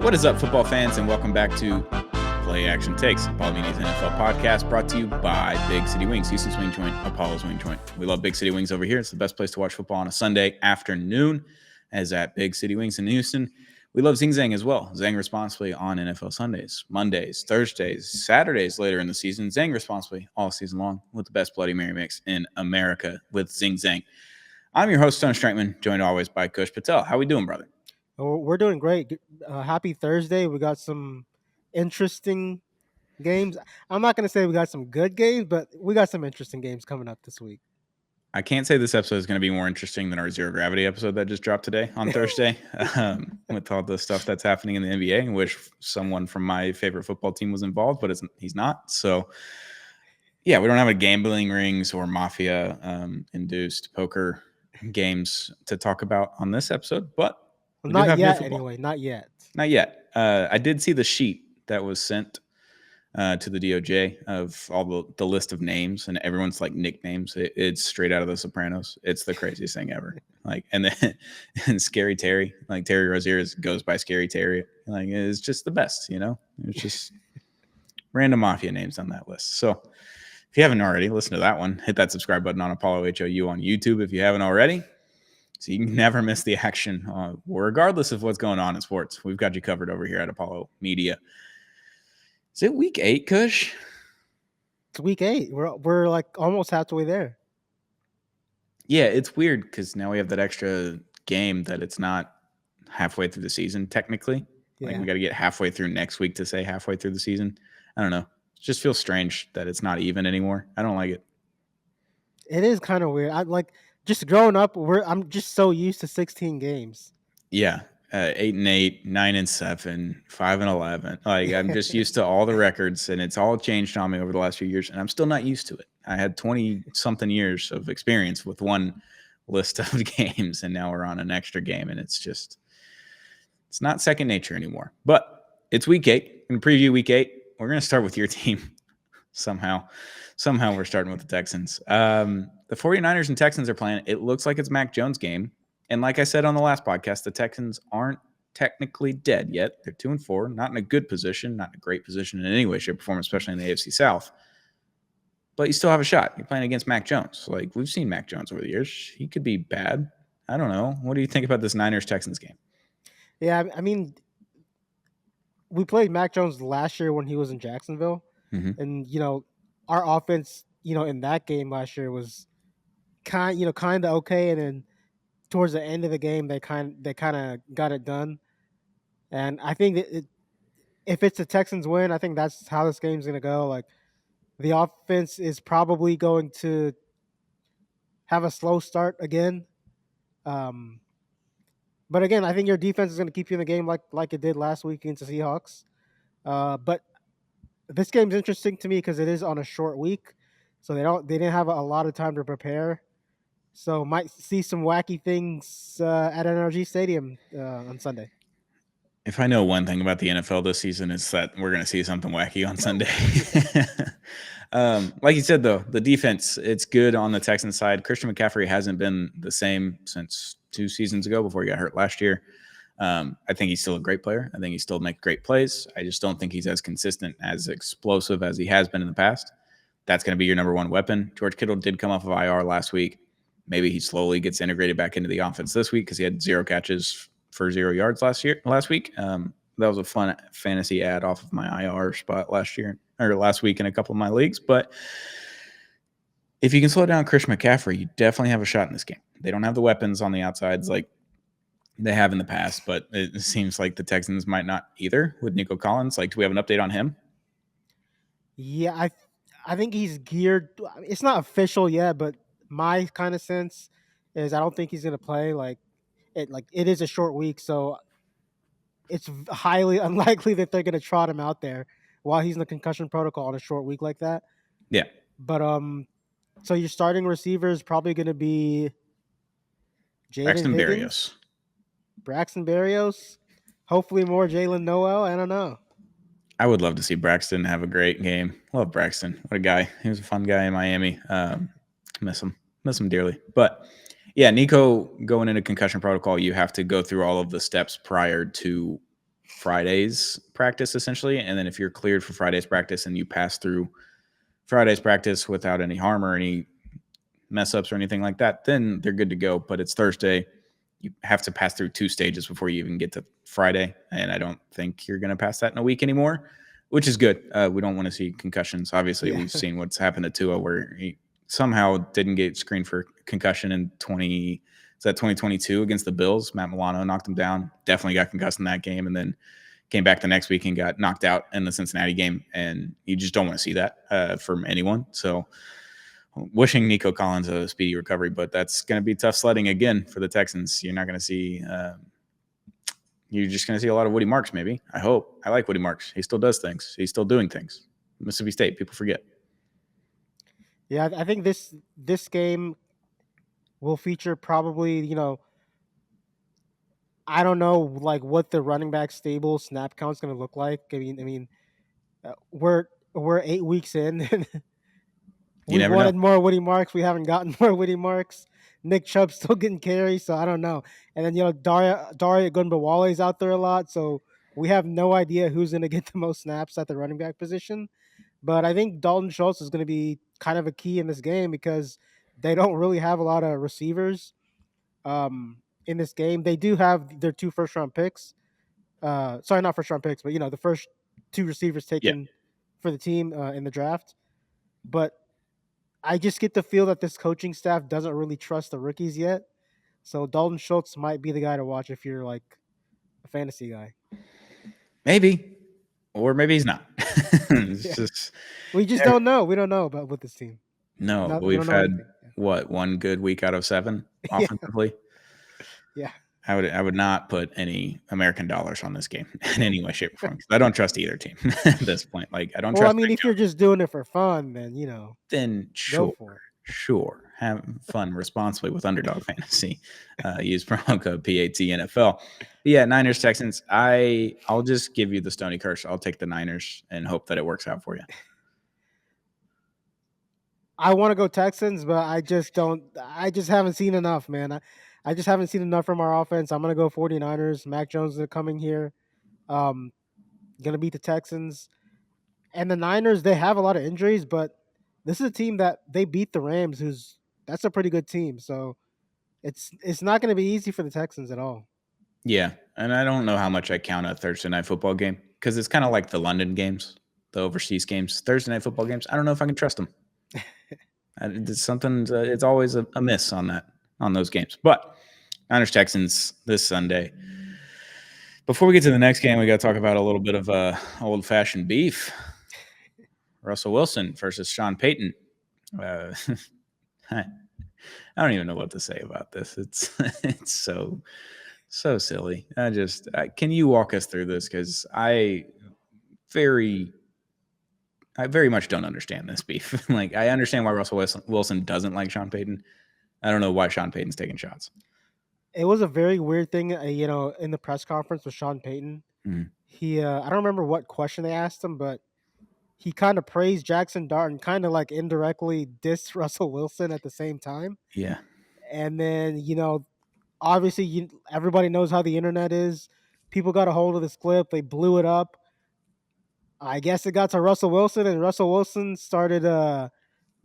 What is up, football fans, and welcome back to Play Action Takes, Apollo's NFL podcast, brought to you by Big City Wings, Houston's wing joint, Apollo's wing joint. We love Big City Wings over here. It's the best place to watch football on a Sunday afternoon, as at Big City Wings in Houston. We love Zing Zang as well. Zang responsibly on NFL Sundays, Mondays, Thursdays, Saturdays later in the season. Zang responsibly all season long with the best Bloody Mary mix in America with Zing Zang. I'm your host, Stone Strankman, joined always by Kush Patel. How we doing, brother? Oh, we're doing great. Happy Thursday. We got some interesting games. I'm not going to say we got some good games, but we got some interesting games coming up this week. I can't say this episode is going to be more interesting than our Zero Gravity episode that just dropped today on Thursday with all the stuff that's happening in the NBA. I wish someone from my favorite football team was involved, but he's not. So, yeah, we don't have a gambling rings or mafia-induced poker games to talk about on this episode, but not yet anyway. Not yet. Not yet. I did see the sheet that was sent to the DOJ of all the list of names, and everyone's like nicknames. It's straight out of The Sopranos. It's the craziest thing ever. Like, and then and Scary Terry, like Terry Rozier goes by Scary Terry. Like, it's just the best, you know. It's just random mafia names on that list. So if you haven't already, listen to that one. Hit that subscribe button on Apollo HOU on YouTube if you haven't already. So you can never miss the action, regardless of what's going on in sports. We've got you covered over here at Apollo Media. Is it week 8, Kush? It's week 8. We're like almost halfway there. Yeah, it's weird because now we have that extra game that it's not halfway through the season, technically. Yeah. Like, we got to get halfway through next week to say halfway through the season. I don't know. It just feels strange that it's not even anymore. I don't like it. It is kind of weird. I like just growing up. I'm just so used to 16 games. Yeah. 8-8, 9-7, 5-11. Like, I'm just used to all the records, and it's all changed on me over the last few years, and I'm still not used to it. I had 20-something years of experience with one list of games, and now we're on an extra game, and it's not second nature anymore. But it's week 8. In preview week 8, we're going to start with your team somehow. Somehow we're starting with the Texans. The 49ers and Texans are playing. It looks like it's Mac Jones' game. And like I said on the last podcast, the Texans aren't technically dead yet. They're 2-4, not in a good position, not in a great position in any way, shape, or form, especially in the AFC South. But you still have a shot. You're playing against Mac Jones. Like, we've seen Mac Jones over the years. He could be bad. I don't know. What do you think about this Niners-Texans game? Yeah, I mean, we played Mac Jones last year when he was in Jacksonville. Mm-hmm. And, you know, our offense, you know, in that game last year was kind of okay. And then towards the end of the game, they kind of got it done, and I think if it's the Texans win, I think that's how this game's going to go. Like, the offense is probably going to have a slow start again, but again, I think your defense is going to keep you in the game like it did last week against the Seahawks. But this game's interesting to me because it is on a short week, so they didn't have a lot of time to prepare. So might see some wacky things at NRG Stadium on Sunday. If I know one thing about the NFL this season, it's that we're going to see something wacky on Sunday. Like you said, though, the defense, it's good on the Texans side. Christian McCaffrey hasn't been the same since 2 seasons ago before he got hurt last year. I think he's still a great player. I think he still makes great plays. I just don't think he's as consistent, as explosive as he has been in the past. That's going to be your number one weapon. George Kittle did come off of IR last week. Maybe he slowly gets integrated back into the offense this week because he had 0 catches for 0 yards last week. That was a fun fantasy ad off of my IR spot last week in a couple of my leagues. But if you can slow down Christian McCaffrey, you definitely have a shot in this game. They don't have the weapons on the outsides like they have in the past, but it seems like the Texans might not either with Nico Collins. Like, do we have an update on him? Yeah, I think he's geared. It's not official yet, but my kind of sense is I don't think he's going to play. Like it is a short week, so it's highly unlikely that they're going to trot him out there while he's in the concussion protocol on a short week like that. Yeah. But so your starting receiver is probably going to be Braxton Berrios. Braxton Berrios. Hopefully more Jalen Noel. I don't know. I would love to see Braxton have a great game. Love Braxton. What a guy. He was a fun guy in Miami. Miss him dearly. But yeah, Nico going into concussion protocol, you have to go through all of the steps prior to Friday's practice essentially. And then if you're cleared for Friday's practice and you pass through Friday's practice without any harm or any mess ups or anything like that, then they're good to go. But it's Thursday. You have to pass through 2 stages before you even get to Friday. And I don't think you're going to pass that in a week anymore, which is good. We don't want to see concussions. Obviously, We've seen what's happened to Tua, where he somehow didn't get screened for concussion in 2022 against the Bills. Matt Milano knocked him down. Definitely got concussed in that game, and then came back the next week and got knocked out in the Cincinnati game. And you just don't want to see that from anyone. So wishing Nico Collins a speedy recovery, but that's going to be tough sledding again for the Texans. You're not going to see you're just going to see a lot of Woody Marks, maybe. I hope. I like Woody Marks. He still does things. He's still doing things. Mississippi State, people forget. Yeah, I think this game will feature probably, I don't know, like what the running back stable snap count's going to look like. We're 8 weeks in. And You we never know. wanted more Woody Marks. We haven't gotten more Woody Marks. Nick Chubb's still getting carries, so I don't know. And then Daria Gunbawale's out there a lot, so we have no idea who's going to get the most snaps at the running back position. But I think Dalton Schultz is going to be kind of a key in this game because they don't really have a lot of receivers in this game. They do have their 2 first-round picks. Sorry, not first-round picks, but the first 2 receivers taken for the team in the draft. But I just get the feel that this coaching staff doesn't really trust the rookies yet. So Dalton Schultz might be the guy to watch if you're like a fantasy guy. Maybe. Or maybe he's not. We just don't know. We don't know about with this team. No, We we've don't know had anything. one good week out of 7 offensively. Yeah. I would not put any American dollars on this game in any way, shape, or form. I don't trust either team at this point. Like I don't Well, I trust. mean, if you're just doing it for fun, then then go for it. Sure, have fun responsibly with Underdog Fantasy. Use promo code PATNFL. But yeah, Niners Texans. I'll just give you the Stony Curse. I'll take the Niners and hope that it works out for you. I want to go Texans, but I just don't. I just haven't seen enough, man. I just haven't seen enough from our offense. I'm gonna go 49ers. Mac Jones is coming here. Gonna beat the Texans. And the Niners, they have a lot of injuries, but this is a team that they beat the Rams, that's a pretty good team. So it's not going to be easy for the Texans at all. Yeah, and I don't know how much I count a Thursday night football game because it's kind of like the London games, the overseas games, Thursday night football games. I don't know if I can trust them. It's always a miss on those games. But Niners Texans this Sunday. Before we get to the next game, we got to talk about a little bit of old fashioned beef. Russell Wilson versus Sean Payton. I don't even know what to say about this. It's so silly. Can you walk us through this? Because I very much don't understand this beef. Like I understand why Russell Wilson doesn't like Sean Payton. I don't know why Sean Payton's taking shots. It was a very weird thing, in the press conference with Sean Payton. Mm. He, I don't remember what question they asked him, but he kind of praised Jackson Dart and kind of like indirectly dissed Russell Wilson at the same time. Yeah. And then, obviously everybody knows how the internet is. People got a hold of this clip. They blew it up. I guess it got to Russell Wilson, and Russell Wilson started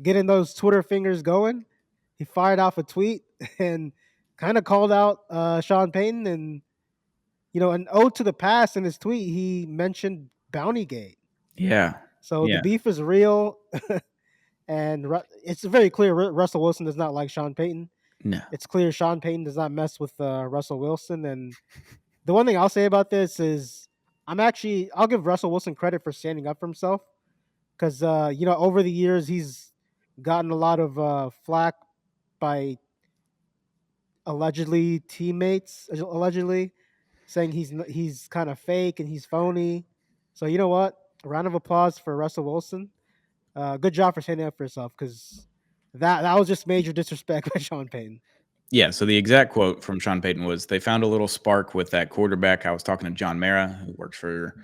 getting those Twitter fingers going. He fired off a tweet and kind of called out Sean Payton, and an ode to the past. In his tweet, he mentioned Bountygate. Yeah. So the beef is real, and it's very clear Russell Wilson does not like Sean Payton. No. It's clear Sean Payton does not mess with Russell Wilson. And the one thing I'll say about this is I'll give Russell Wilson credit for standing up for himself because, over the years, he's gotten a lot of flack by teammates, saying he's kind of fake and he's phony. So you know what? A round of applause for Russell Wilson. Good job for standing up for yourself because that was just major disrespect by Sean Payton. Yeah, so the exact quote from Sean Payton was, "They found a little spark with that quarterback." I was talking to John Mara, who works for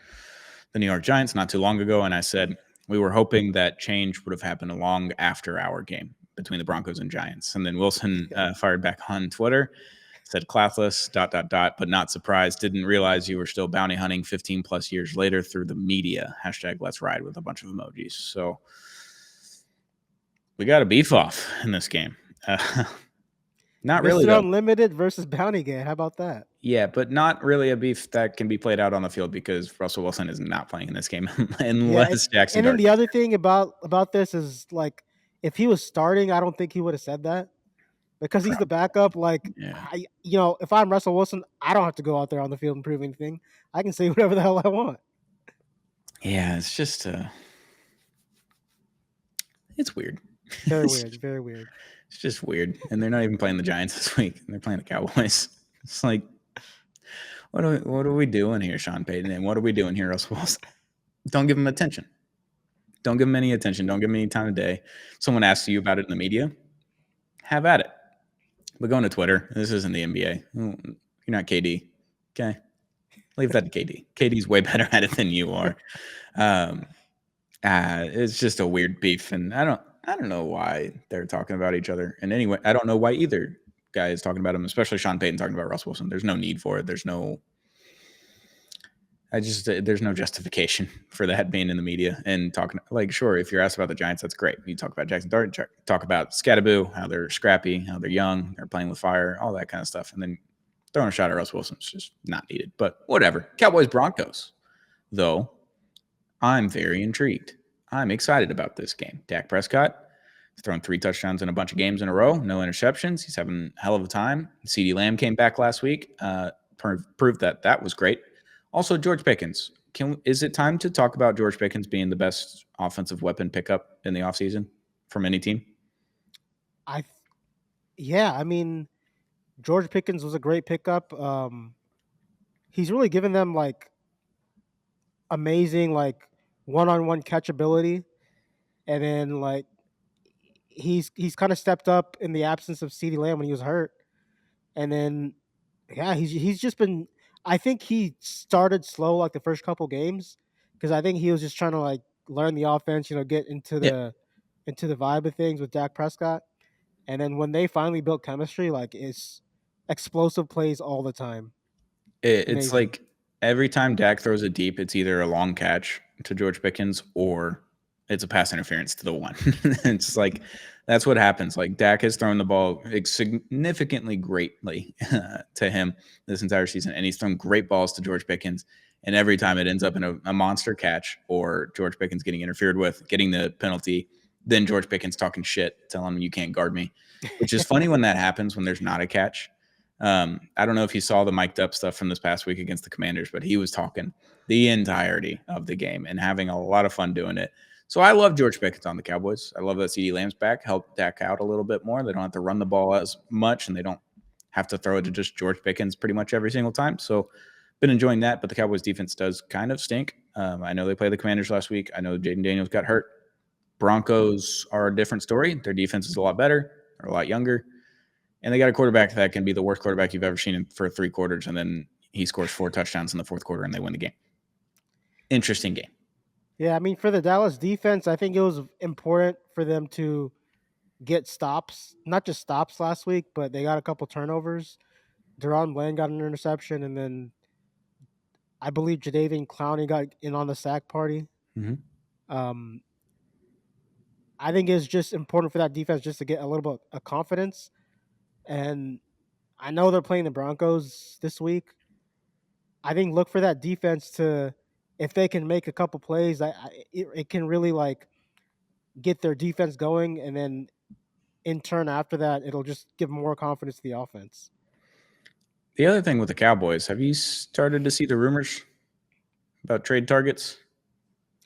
the New York Giants not too long ago, and I said, we were hoping that change would have happened long after our game between the Broncos and Giants. And then Wilson fired back on Twitter Said classless, ... but not surprised. Didn't realize you were still bounty hunting 15 plus years later through the media. Hashtag let's ride with a bunch of emojis. So we got a beef off in this game. Not really, Mr. though. Unlimited versus Bounty Gate. How about that? Yeah, but not really a beef that can be played out on the field because Russell Wilson is not playing in this game unless Jackson and then Dart. the other thing about this is like if he was starting, I don't think he would have said that because he's the backup. Like, Yeah. if I'm Russell Wilson, I don't have to go out there on the field and prove anything. I can say whatever the hell I want. Yeah, it's just it's weird. Very weird. Very weird. It's just weird. And they're not even playing the Giants this week. They're playing the Cowboys. It's like, what are we doing here, Sean Payton? And what are we doing here, Russell Wilson? Don't give him attention. Don't give him any attention. Don't give him any time of day. Someone asks you about it in the media, have at it. But going to Twitter, this isn't the NBA. You're not KD. Okay. Leave that to KD. KD's way better at it than you are. It's just a weird beef. And I don't know why they're talking about each other. And anyway, I don't know why either guy is talking about him, especially Sean Payton talking about Russell Wilson. There's no need for it. There's no justification for that being in the media and talking. Like, sure, if you're asked about the Giants, that's great. You talk about Jackson Dart, talk about Scattaboo, how they're scrappy, how they're young, they're playing with fire, all that kind of stuff. And then throwing a shot at Russell Wilson is just not needed. But whatever. Cowboys Broncos, though, I'm very intrigued. I'm excited about this game. Dak Prescott thrown 3 touchdowns in a bunch of games in a row, no interceptions. He's having a hell of a time. CeeDee Lamb came back last week, proved that was great. Also, George Pickens. Is it time to talk about George Pickens being the best offensive weapon pickup in the offseason from any team? I mean, George Pickens was a great pickup. He's really given them like amazing like one-on-one catchability, and then like he's kind of stepped up in the absence of CeeDee Lamb when he was hurt, and then he's just been. I think he started slow like the first couple games because I think he was just trying to like learn the offense, get into the vibe of things with Dak Prescott, and then when they finally built chemistry, like it's explosive plays all the time. It's like every time Dak throws it deep, it's either a long catch to George Pickens or it's a pass interference to the one. It's like that's what happens. Like Dak has thrown the ball significantly greatly to him this entire season, and he's thrown great balls to George Pickens. And every time it ends up in a monster catch or George Pickens getting interfered with, getting the penalty, then George Pickens talking shit, telling him you can't guard me, which is funny when that happens when there's not a catch. I don't know if you saw the mic'd up stuff from this past week against the Commanders, but he was talking the entirety of the game and having a lot of fun doing it. So I love George Pickens on the Cowboys. I love that CeeDee Lamb's back, help Dak out a little bit more. They don't have to run the ball as much, and they don't have to throw it to just George Pickens pretty much every single time. So been enjoying that, but the Cowboys defense does kind of stink. I know they played the Commanders last week. I know Jaden Daniels got hurt. Broncos are a different story. Their defense is a lot better. They're a lot younger. And they got a quarterback that can be the worst quarterback you've ever seen for 3 quarters, and then he scores 4 touchdowns in the 4th quarter, and they win the game. Interesting game. Yeah, I mean, for the Dallas defense, I think it was important for them to get stops, not just stops last week, but they got a couple turnovers. Deron Bland got an interception, and then I believe Jadeveon Clowney got in on the sack party. Mm-hmm. I think it's just important for that defense just to get a little bit of confidence. And I know they're playing the Broncos this week. I think look for that defense to, if they can make a couple plays, it can really like get their defense going, and then in turn after that, it'll just give more confidence to the offense. The other thing with the Cowboys, have you started to see the rumors about trade targets?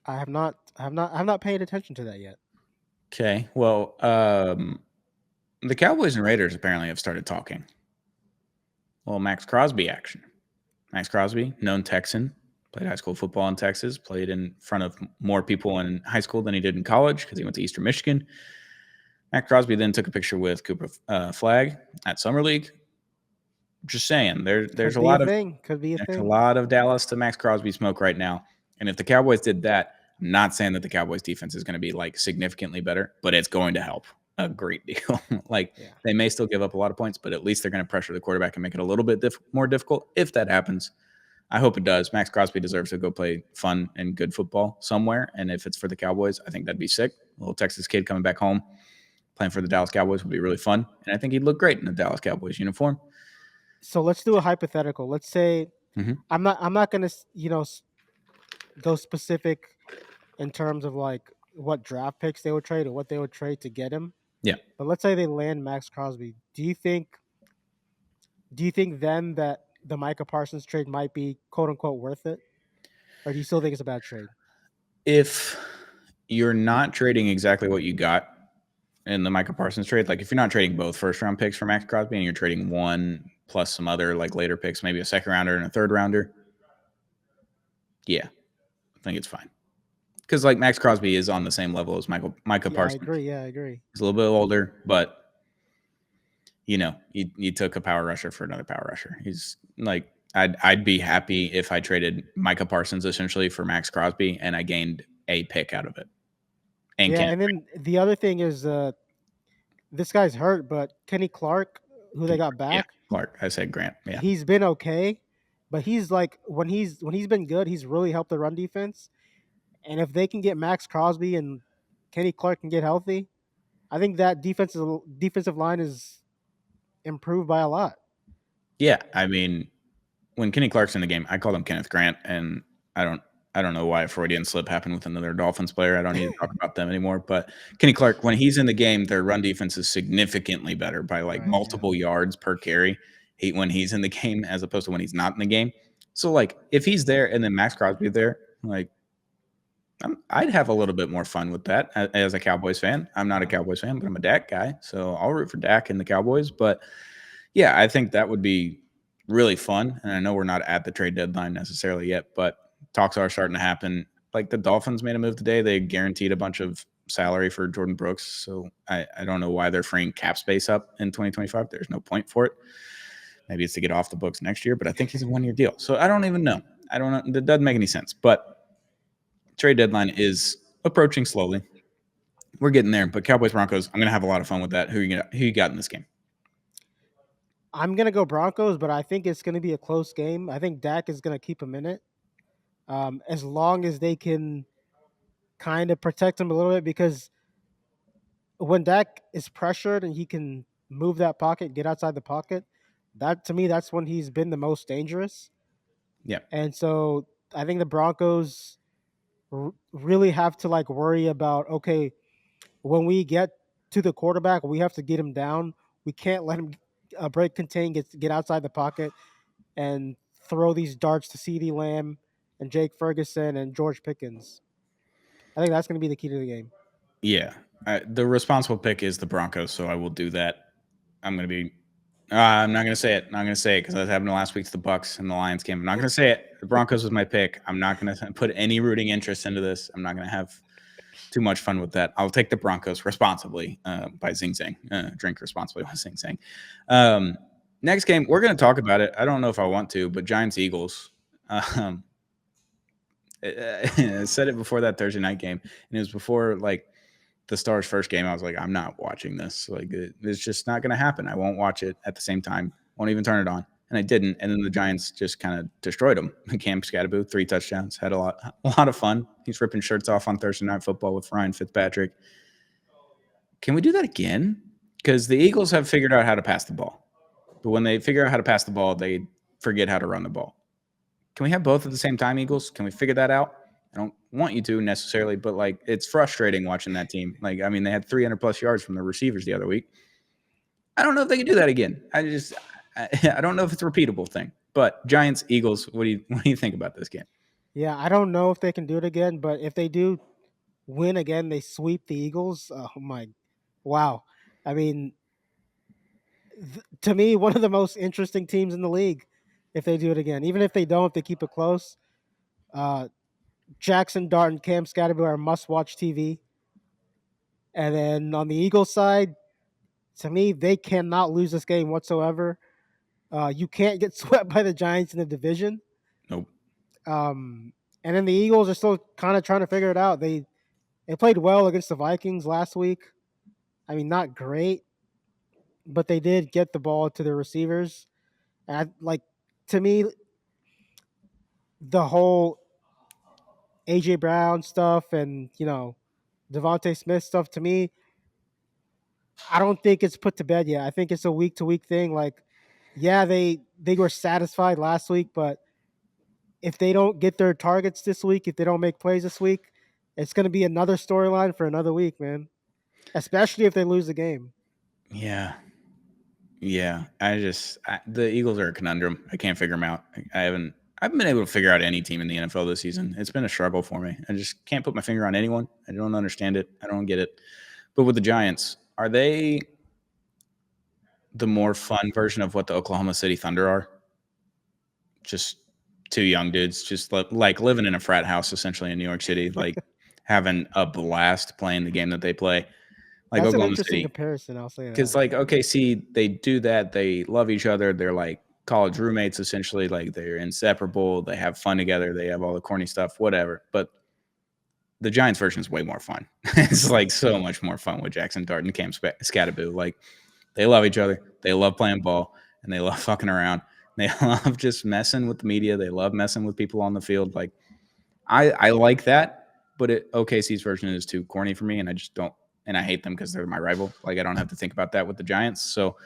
I have not paid attention to that yet. Okay, well, the Cowboys and Raiders apparently have started talking. Well, Max Crosby action. Max Crosby, known Texan, played high school football in Texas, played in front of more people in high school than he did in college because he went to Eastern Michigan. Max Crosby then took a picture with Cooper Flagg at Summer League. Just saying, there's a lot of Dallas to Max Crosby smoke right now. And if the Cowboys did that, I'm not saying that the Cowboys defense is going to be like significantly better, but it's going to help. a great deal. Like Yeah. they may still give up a lot of points, but at least they're going to pressure the quarterback and make it a little bit more difficult if that happens. I hope it does. Max Crosby deserves to go play fun and good football somewhere. And if it's for the Cowboys, I think that'd be sick. A little Texas kid coming back home, playing for the Dallas Cowboys would be really fun. And I think he'd look great in the Dallas Cowboys uniform. So let's do a hypothetical. Let's say Mm-hmm. I'm not gonna go specific in terms of like what draft picks they would trade or what they would trade to get him. Yeah. But let's say they land Max Crosby. Do you think then that the Micah Parsons trade might be quote unquote worth it, or do you still think it's a bad trade? If you're not trading exactly what you got in the Micah Parsons trade, like if you're not trading both first round picks for Max Crosby and you're trading one plus some other like later picks, maybe a second rounder and a third rounder, yeah, I think it's fine. Because like Max Crosby is on the same level as Micah Yeah, I Parsons. agree. Yeah, I agree. He's a little bit older, but you took a power rusher for another power rusher. He's like I'd be happy if I traded Micah Parsons essentially for Max Crosby and I gained a pick out of it. And Yeah, Kenneth and then the other thing is this guy's hurt, but Kenny Clark, who they got yeah, back, Clark. I said Grant. Yeah. he's been okay, but he's like when he's been good, he's really helped the run defense. And if they can get Max Crosby and Kenny Clark can get healthy, I think that defensive line is improved by a lot. Yeah. I mean, when Kenny Clark's in the game, I call him Kenneth Grant, and I don't I don't know why a Freudian slip happened with another Dolphins player. I don't need to talk about them anymore. But Kenny Clark, when he's in the game, their run defense is significantly better by like Right. Yeah. multiple yards per carry. When he's in the game as opposed to when he's not in the game. So like if he's there and then Max Crosby there, like I'd have a little bit more fun with that as a Cowboys fan. I'm not a Cowboys fan, but I'm a Dak guy, so I'll root for Dak and the Cowboys. But yeah, I think that would be really fun. And I know we're not at the trade deadline necessarily yet, but talks are starting to happen. Like the Dolphins made a move today. They guaranteed a bunch of salary for Jordan Brooks. So I don't know why they're freeing cap space up in 2025. There's no point for it. Maybe it's to get off the books next year, but I think he's a 1-year deal. So I don't even know. I don't know. That doesn't make any sense. But trade deadline is approaching slowly. We're getting there. But Cowboys Broncos, I'm gonna have a lot of fun with that. Who you got in this game? I'm gonna go Broncos, but I think it's gonna be a close game. I think Dak is gonna keep him in it, as long as they can kind of protect him a little bit. Because when Dak is pressured and he can move that pocket, get outside the pocket, that to me that's when he's been the most dangerous. Yeah. And so I think the Broncos really have to like worry about, okay, when we get to the quarterback, we have to get him down. We can't let him break contain, get outside the pocket, and throw these darts to CeeDee Lamb and Jake Ferguson and George Pickens. I think that's going to be the key to the game. Yeah. The responsible pick is the Broncos, so I will do that. I'm going to be. I'm not going to say it. I'm not going to say it because I was having last week's the Bucks and the Lions game. I'm not going to say it. The Broncos was my pick. I'm not going to put any rooting interest into this. I'm not going to have too much fun with that. I'll take the Broncos responsibly by Zing Zang. Drink responsibly by Zing Zang. Next game, we're going to talk about it. I don't know if I want to, but Giants Eagles. I said it before that Thursday night game, and it was before like the Stars' first game. I was like, I'm not watching this. Like, it's just not going to happen. I won't watch it at the same time. Won't even turn it on. And I didn't. And then the Giants just kind of destroyed them. Cam Scatterboo, 3 touchdowns, had a lot of fun. He's ripping shirts off on Thursday Night Football with Ryan Fitzpatrick. Can we do that again? Because the Eagles have figured out how to pass the ball. But when they figure out how to pass the ball, they forget how to run the ball. Can we have both at the same time, Eagles? Can we figure that out? I don't want you to necessarily, but like it's frustrating watching that team. Like, I mean, they had 300 plus yards from their receivers the other week. I don't know if they can do that again. I don't know if it's a repeatable thing. But Giants, Eagles, what do you think about this game? Yeah, I don't know if they can do it again, but if they do win again, they sweep the Eagles. Oh my, wow! I mean, to me, one of the most interesting teams in the league. If they do it again, even if they don't, if they keep it close, uh, Jackson Dart and Cam Scatterby are must-watch TV. And then on the Eagles side, to me, they cannot lose this game whatsoever. You can't get swept by the Giants in the division. Nope. And then the Eagles are still kind of trying to figure it out. They played well against the Vikings last week. I mean, not great, but they did get the ball to their receivers. And to me, the whole AJ Brown stuff and Devontae Smith stuff, to me, I don't think it's put to bed yet. I think it's a week to week thing. Like, yeah, they were satisfied last week, but if they don't get their targets this week, if they don't make plays this week, it's going to be another storyline for another week, man. Especially if they lose the game. Yeah. Yeah. The Eagles are a conundrum. I can't figure them out. I haven't been able to figure out any team in the NFL this season. It's been a struggle for me. I just can't put my finger on anyone. I don't understand it. I don't get it. But with the Giants, are they the more fun version of what the Oklahoma City Thunder are? Just two young dudes, just like living in a frat house essentially in New York City, like having a blast playing the game that they play. Like That's an Oklahoma interesting City, comparison. I'll say because that. like OKC, they do that. They love each other. They're like college roommates essentially. Like they're inseparable. They have fun together. They have all the corny stuff, whatever. But the Giants version is way more fun. It's like so much more fun with Jackson Dart and Cam Scattaboo. Like they love each other. They love playing ball and they love fucking around. They love just messing with the media. They love messing with people on the field. Like I like that, but OKC's version is too corny for me, and I just don't. And I hate them because they're my rival. Like I don't have to think about that with the Giants. So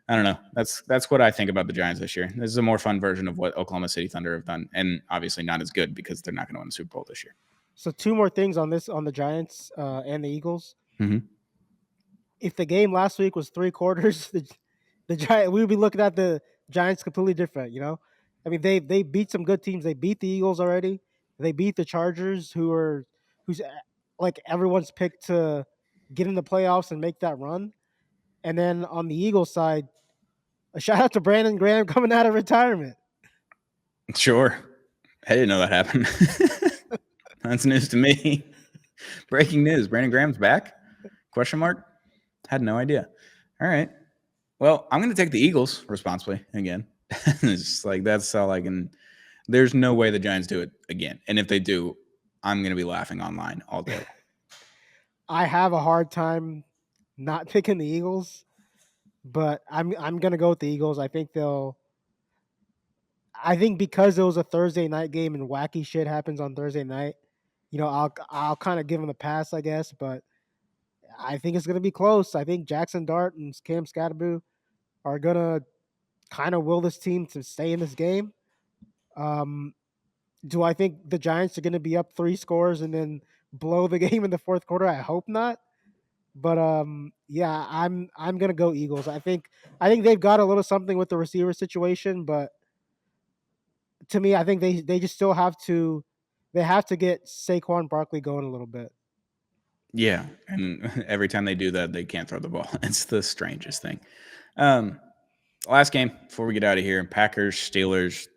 I don't know. That's what I think about the Giants this year. This is a more fun version of what Oklahoma City Thunder have done, and obviously not as good because they're not going to win the Super Bowl this year. So two more things on the Giants and the Eagles. Mm-hmm. If the game last week was three quarters, the Giant we would be looking at the Giants completely different. I mean they beat some good teams. They beat the Eagles already. They beat the Chargers, who's like everyone's picked to get in the playoffs and make that run. And then on the Eagles side, a shout out to Brandon Graham coming out of retirement. Sure. I didn't know that happened. That's news to me. Breaking news. Brandon Graham's back? Question mark? Had no idea. All right. Well, I'm going to take the Eagles responsibly again. It's like that's all I can. There's no way the Giants do it again. And if they do, I'm going to be laughing online all day. I have a hard time not picking the Eagles, but I'm gonna go with the Eagles. I think because it was a Thursday night game and wacky shit happens on Thursday night, I'll kind of give them a pass, I guess. But I think it's gonna be close. I think Jackson Dart and Cam Scattaboo are gonna kind of will this team to stay in this game. Um, do I think the Giants are gonna be up 3 scores and then blow the game in the fourth quarter? I hope not. But yeah, I'm gonna go Eagles. I think they've got a little something with the receiver situation, but to me, I think they just still have to get Saquon Barkley going a little bit. Yeah. And every time they do that, they can't throw the ball. It's the strangest thing. Last game before we get out of here, Packers, Steelers.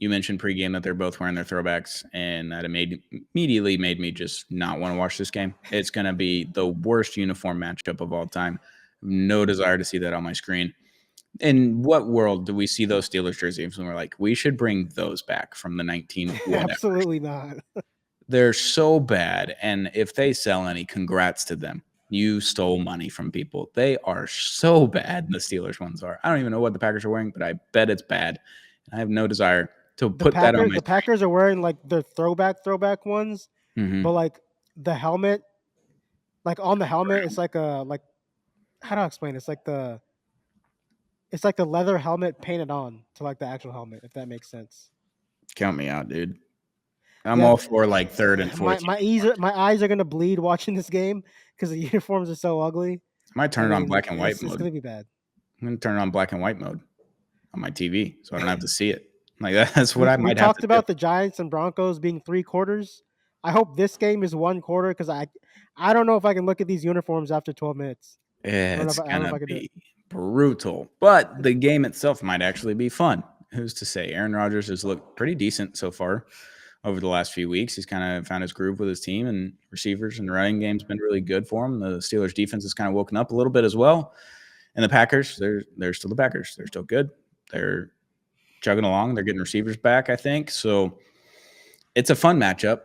You mentioned pregame that they're both wearing their throwbacks, and that immediately made me just not want to watch this game. It's going to be the worst uniform matchup of all time. No desire to see that on my screen. In what world do we see those Steelers jerseys and we're like, we should bring those back from the 19 whatever? Absolutely not. They're so bad, and if they sell any, congrats to them. You stole money from people. They are so bad. The Steelers ones are. I don't even know what the Packers are wearing, but I bet it's bad. I have no desire to The put that on Packers my the screen. Packers are wearing like their throwback ones, but Mm-hmm. like the helmet, like on the helmet, it's like a like how do I explain? It's like the leather helmet painted on to like the actual helmet, if that makes sense. Count me out, dude. I'm Yeah, all for like third and my fourth. my eyes are gonna bleed watching this game because the uniforms are so ugly. I might I turn it on mean, black and white it's mode. gonna be bad. I'm gonna turn it on black and white mode on my TV so I don't have to see it. Like that's what We I we might have talked to do. about the Giants and Broncos being 3 quarters. I hope this game is 1 quarter because I don't know if I can look at these uniforms after 12 minutes. It's I don't know if gonna I can do it. be brutal, but the game itself might actually be fun. Who's to say? Aaron Rodgers has looked pretty decent so far over the last few weeks. He's kind of found his groove with his team, and receivers and the running game's been really good for him. The Steelers defense has kind of woken up a little bit as well. And the Packers, they're still the Packers. They're still good. They're chugging along. They're getting receivers back, I think. So it's a fun matchup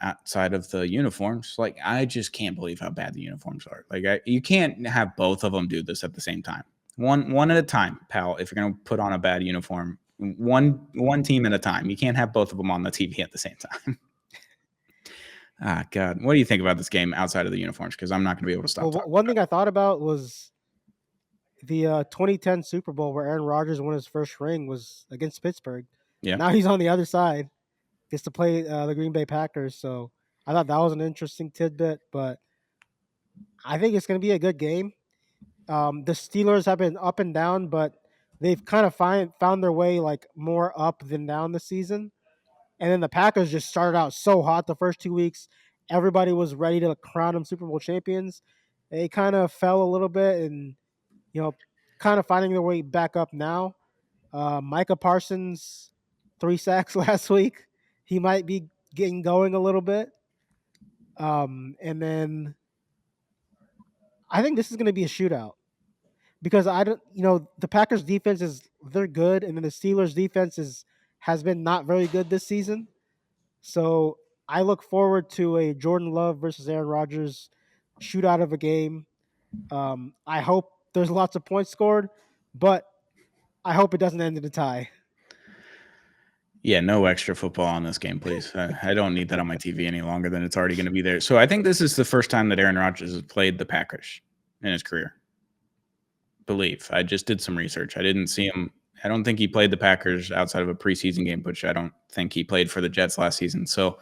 outside of the uniforms. Like, I just can't believe how bad the uniforms are. Like, you can't have both of them do this at the same time. One at a time, pal. If you're going to put on a bad uniform, one team at a time. You can't have both of them on the TV at the same time. God. What do you think about this game outside of the uniforms? Because I'm not going to be able to stop talking. One thing I thought about was the 2010 Super Bowl where Aaron Rodgers won his first ring was against Pittsburgh. Yeah. Now he's on the other side, gets to play the Green Bay Packers. So I thought that was an interesting tidbit, but I think it's going to be a good game. The Steelers have been up and down, but they've kind of found their way like more up than down this season. And then the Packers just started out so hot the first 2 weeks. Everybody was ready to crown them Super Bowl champions. They kind of fell a little bit and, you know, kind of finding their way back up now. Micah Parsons, 3 sacks last week. He might be getting going a little bit. And then I think this is going to be a shootout because I don't, the Packers defense they're good, and then the Steelers defense has been not very good this season. So I look forward to a Jordan Love versus Aaron Rodgers shootout of a game. I hope there's lots of points scored, but I hope it doesn't end in a tie. Yeah, no extra football on this game, please. I don't need that on my TV any longer than it's already going to be there. So I think this is the first time that Aaron Rodgers has played the Packers in his career. Believe. I just did some research. I didn't see him. I don't think he played the Packers outside of a preseason game, which I don't think he played for the Jets last season. So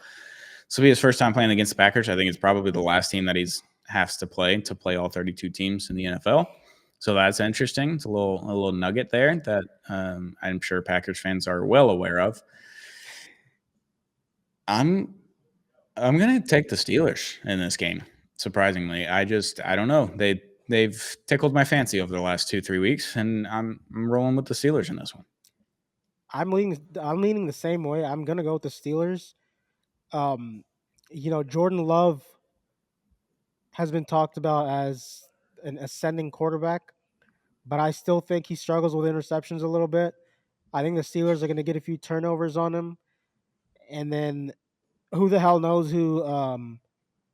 this will be his first time playing against the Packers. I think it's probably the last team that he's has to play all 32 teams in the NFL. So that's interesting. It's a little nugget there that I'm sure Packers fans are well aware of. I'm going to take the Steelers in this game. Surprisingly, I don't know. They've tickled my fancy over the last 2-3 weeks, and I'm rolling with the Steelers in this one. I'm leaning the same way. I'm gonna go with the Steelers. Jordan Love has been talked about as an ascending quarterback, but I still think he struggles with interceptions a little bit. I think the Steelers are going to get a few turnovers on him, and then who the hell knows who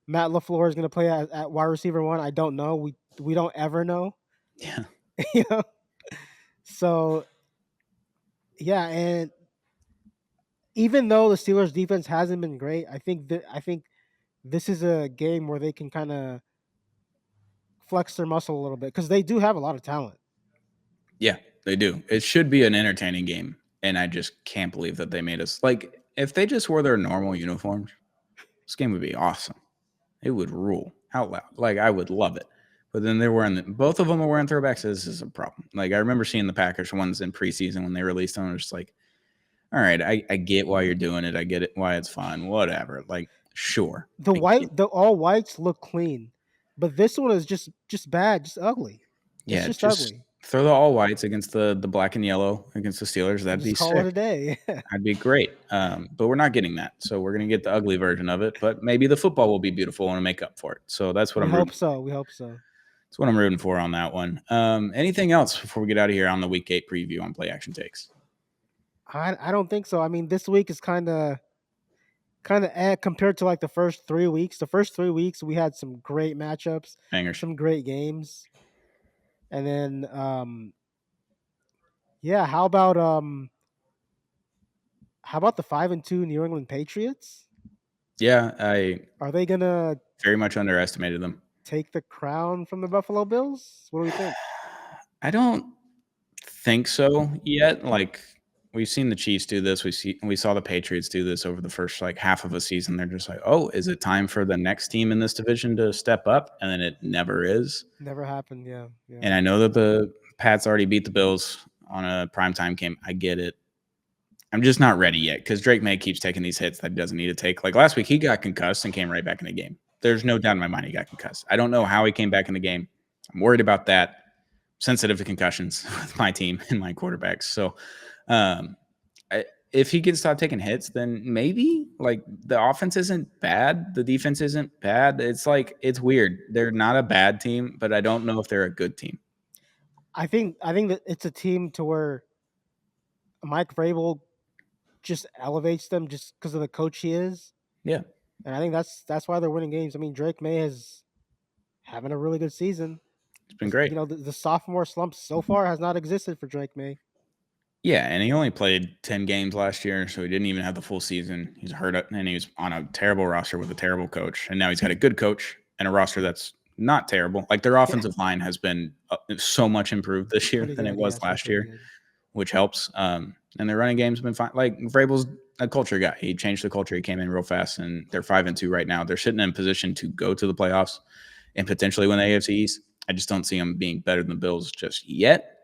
Matt LaFleur is going to play at wide receiver one? I don't know. We don't ever know. Yeah. you know. So yeah, and even though the Steelers defense hasn't been great, I think this is a game where they can kind of flex their muscle a little bit because they do have a lot of talent. Yeah, they do. It should be an entertaining game, and I just can't believe that they made us like if they just wore their normal uniforms, this game would be awesome. It would rule out loud. Like I would love it. But then they're wearing both of them are wearing throwbacks. This is a problem. Like I remember seeing the Packers ones in preseason when they released them. I was just like, all right, I get why you're doing it. I get it why it's fun. Whatever. Like, sure. The all whites look clean, but this one is just bad, just ugly. It's Yeah, just just ugly. throw the all whites against the black and yellow against the Steelers. That'd Just be call it sick. a day. That'd be great. But we're not getting that. So we're gonna get the ugly version of it. But maybe the football will be beautiful and make up for it. So that's what We I'm hope rooting. so. We hope so. That's what I'm rooting for on that one. Anything else before we get out of here on the Week 8 preview on Play Action Takes? I don't think so. I mean, this week is kind of compared to like the first 3 weeks. The first 3 weeks we had some great matchups, Bangers. some great games, and then yeah. How about the 5-2 New England Patriots? Yeah, I Are they gonna very much underestimated them. take the crown from the Buffalo Bills? What do we think? I don't think so yet. Like we've seen the Chiefs do this. We saw the Patriots do this over the first like half of a season. They're just like, oh, is it time for the next team in this division to step up? And then it never is. Never happened. Yeah. And I know that the Pats already beat the Bills on a primetime game. I get it. I'm just not ready yet because Drake May keeps taking these hits that he doesn't need to take. Like last week, he got concussed and came right back in the game. There's no doubt in my mind he got concussed. I don't know how he came back in the game. I'm worried about that. Sensitive to concussions with my team and my quarterbacks. So if he can stop taking hits, then maybe like the offense isn't bad. The defense isn't bad. It's like it's weird. They're not a bad team, but I don't know if they're a good team. I think that it's a team to where Mike Vrabel just elevates them just because of the coach he is. Yeah. And I think that's why they're winning games. I mean, Drake May is having a really good season. It's been great. The sophomore slump so far has not existed for Drake May. Yeah, and he only played 10 games last year, so he didn't even have the full season. He's hurt, and he was on a terrible roster with a terrible coach. And now he's got a good coach and a roster that's not terrible. Like, their offensive line has been so much improved this year than it was last year, which helps. And their running game's been fine. Like, Vrabel's a culture guy. He changed the culture. He came in real fast, and they're 5-2 right now. They're sitting in position to go to the playoffs and potentially win the AFC East. I just don't see them being better than the Bills just yet.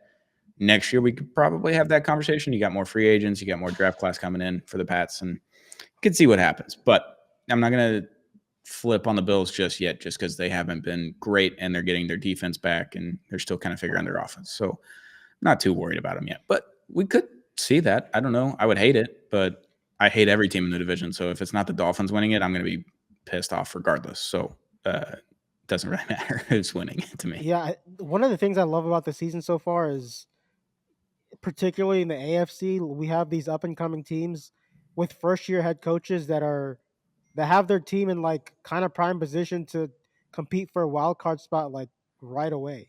Next year, we could probably have that conversation. You got more free agents. You got more draft class coming in for the Pats, and you could see what happens. But I'm not going to flip on the Bills just yet, just because they haven't been great and they're getting their defense back and they're still kind of figuring out their offense. So I'm not too worried about them yet. But we could see that. I don't know. I would hate it, but I hate every team in the division. So if it's not the Dolphins winning it, I'm going to be pissed off regardless. So it doesn't really matter who's winning it to me. Yeah, one of the things I love about the season so far is, particularly in the AFC, we have these up and coming teams with first year head coaches that have their team in like kind of prime position to compete for a wild card spot like right away.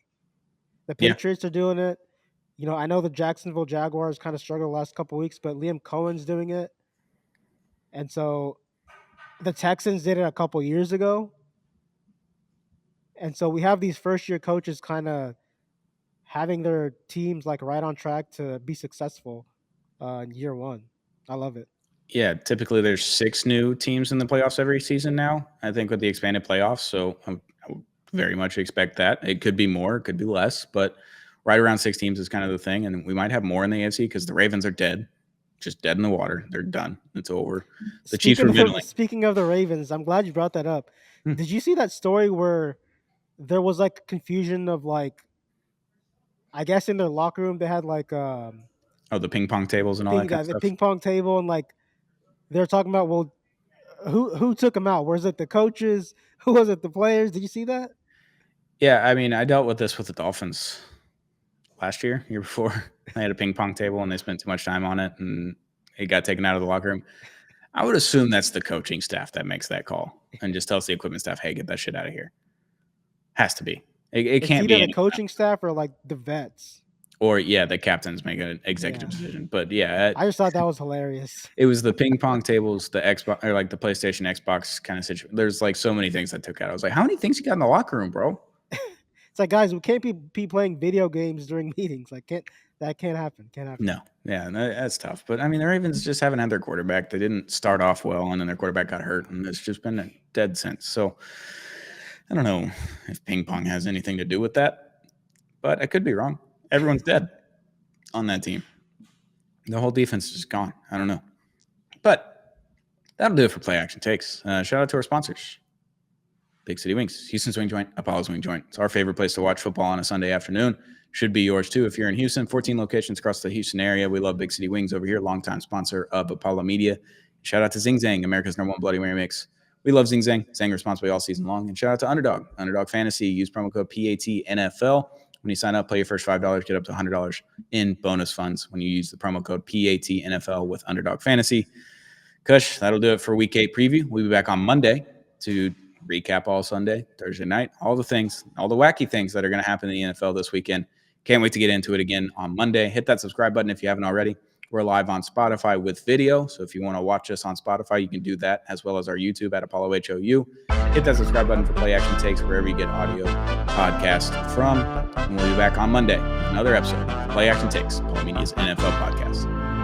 The Patriots are doing it. I know the Jacksonville Jaguars kind of struggled the last couple of weeks, but Liam Cohen's doing it. And so the Texans did it a couple years ago. And so we have these first year coaches kind of having their teams like right on track to be successful in year one. I love it. Yeah, typically there's 6 new teams in the playoffs every season now, I think, with the expanded playoffs. So I would very much expect that. It could be more, it could be less, but right around 6 teams is kind of the thing. And we might have more in the AFC because the Ravens are dead, just dead in the water. They're done. It's over. The Chiefs were middling. Speaking of the Ravens, I'm glad you brought that up. Did you see that story where there was like confusion of like, I guess in their locker room they had like the ping pong tables and all that kind of stuff. The ping pong table, and like they're talking about, well, who took them out? Was it the coaches? Who was it? The players? Did you see that? Yeah, I mean, I dealt with this with the Dolphins last year before. They had a ping pong table and they spent too much time on it and it got taken out of the locker room. I would assume that's the coaching staff that makes that call and just tells the equipment staff, hey, get that shit out of here. Has to be. It can't be either the coaching staff or like the vets. Or, the captains make an executive decision. But, I just thought that was hilarious. It was the ping pong tables, the Xbox, or like the PlayStation, Xbox kind of situation. There's like so many things that took out. I was like, how many things you got in the locker room, bro? It's like, guys, we can't be playing video games during meetings. Like, that can't happen. No. Yeah, that's tough. But, I mean, the Ravens just haven't had their quarterback. They didn't start off well, and then their quarterback got hurt, and it's just been dead since. So, I don't know if ping pong has anything to do with that, but I could be wrong. Everyone's dead on that team. The whole defense is just gone. I don't know. But that'll do it for Play Action Takes. Shout out to our sponsors. Big City Wings, Houston's Wing Joint, Apollo's Wing Joint. It's our favorite place to watch football on a Sunday afternoon. Should be yours too if you're in Houston. 14 locations across the Houston area. We love Big City Wings over here. Longtime sponsor of Apollo Media. Shout out to Zing Zang, America's #1 Bloody Mary mix. We love Zing Zang. Zang responsibly all season long. And shout out to Underdog Fantasy. Use promo code PATNFL. When you sign up, play your first $5, get up to $100 in bonus funds when you use the promo code PATNFL with Underdog Fantasy. Kush, that'll do it for Week 8 preview. We'll be back on Monday to recap all Sunday, Thursday night, all the things, all the wacky things that are going to happen in the NFL this weekend. Can't wait to get into it again on Monday. Hit that subscribe button if you haven't already. We're live on Spotify with video, so if you want to watch us on Spotify, you can do that, as well as our YouTube at Apollo HOU. Hit that subscribe button for Play Action Takes wherever you get audio podcast from. And we'll be back on Monday with another episode of Play Action Takes, Apollo Media's NFL podcast.